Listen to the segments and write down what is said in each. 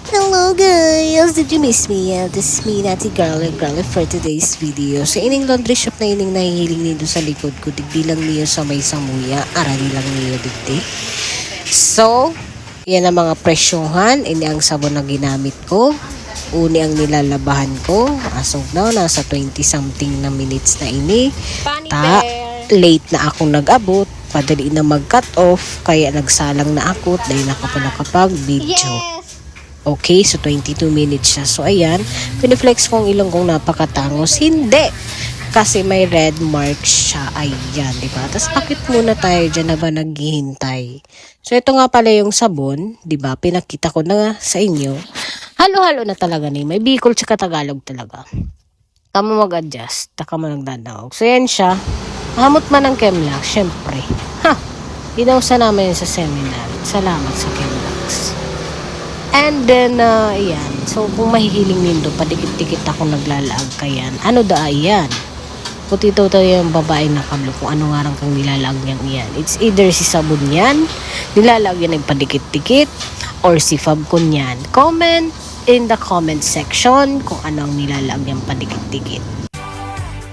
Hello guys! Did you miss me? This is me, Natty Girl for today's video. Sa ining laundry shop na ining nahihiling niyo sa likod ko, digdi lang niyo sa may samuya, arani lang niyo digdi. So, yan ang mga presyohan. Ini ang sabon na ginamit ko. Uni ang nilalabahan ko. As of now, nasa 20 something na minutes na ini. Late na akong nag-abot. Padali na mag-cut off. Kaya nagsalang na ako dahil nakapag-video. Okay, so 22 minutes siya. So, ayan. Piniflex kong ilong kong napakatangos. Hindi! Kasi may red mark siya. Ayan, diba? Tapos, bakit muna tayo dyan na ba naghihintay? So, ito nga pala yung sabon. Diba? Pinakita ko na sa inyo. Halo-halo na talaga ni. May Bicol tsaka Tagalog talaga. Kamo mag-adjust. Taka mo nagdadaog. So, yan siya. Hamot man ng Chemlax. Syempre. Ha! Inausa namin yun sa seminar. Salamat sa Chemlax. And then, ayan. So, kung mahihiling nindo, padikit-dikit ako naglalaag kayan. Ano da yan? Putito to yung babae na kablo kung ano nga kang nilalaag niyang iyan. It's either si sabon yan, nilalaag yan ng padikit-dikit, or si Fabcon yan. Comment in the comment section kung ano ang nilalaag niyang padikit-dikit.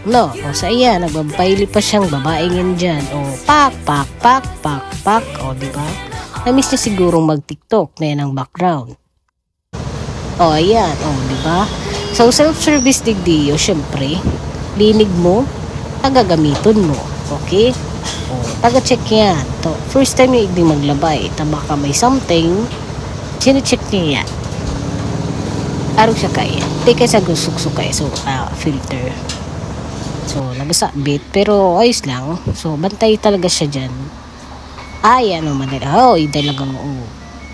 No, o sa iya, nagbabayli pa siyang babaeng yan dyan. O, pak. O, diba? Na-miss niya sigurong mag-TikTok na yan ang background. O, ayan. O, diba? So, self-service digdiyo, syempre. Linig mo, taga-gamiton mo. Okay? O, taga-check yan. To, first time yung igding maglabay, tabaka may something, sino-check niya yan? Arog siya kaya. Di kaya sa gusuksuk kaya. So, filter. So, nagasabit. Pero, ayos lang. So, bantay talaga siya dyan. Ay, ano man nila. Oh, talagang,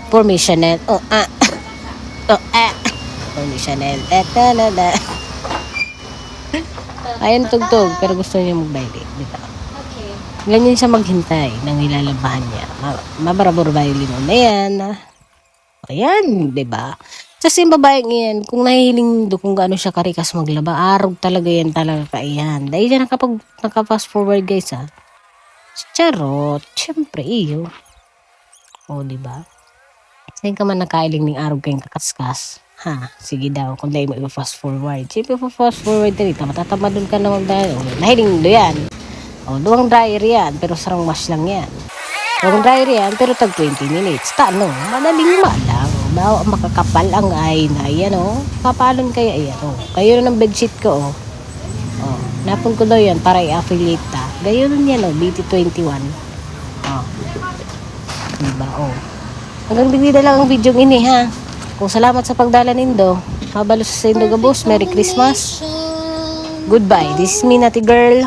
Formationel. Formationel. Ayan, tugtog. Pero gusto niya mag-violin. Diba? Ganyan siya maghintay ng nilalabahan niya. Mabarabor violin na yan. Ayan, diba? Kasi yung babaeng yan, kung nahihiling do kung gaano siya karikas maglaba, arog talaga yan talaga kaiyan. Dahil yan naka-fast forward guys ha. Charot, syempre iyo. O, diba? Saan ka man nakailing ng arog kayong kakaskas? Ha, sige daw, kung dahil mo ipa-fast forward. Siyempre pa-fast forward na rito, matatamadon ka naman dahil. Nahiling do yan. O, duwang dryer yan, pero sarang mash lang yan. Duwang dryer yan, pero tag 20 minutes. Tano, madaling malang. Bawa makakapal ang ay na, yan o. Kapalon kayo, ayan o. Kayo na ng bedsheet ko o. Oh, napon ko daw yan para i-affiliate ta. Gayon yan o, BT21. Oh. Diba o. Hanggang digdi na lang ang video ini ha. Kung salamat sa pagdala nindo. Mabalos sa indo gabos. Merry Christmas. Goodbye. This is me, Natty Girl.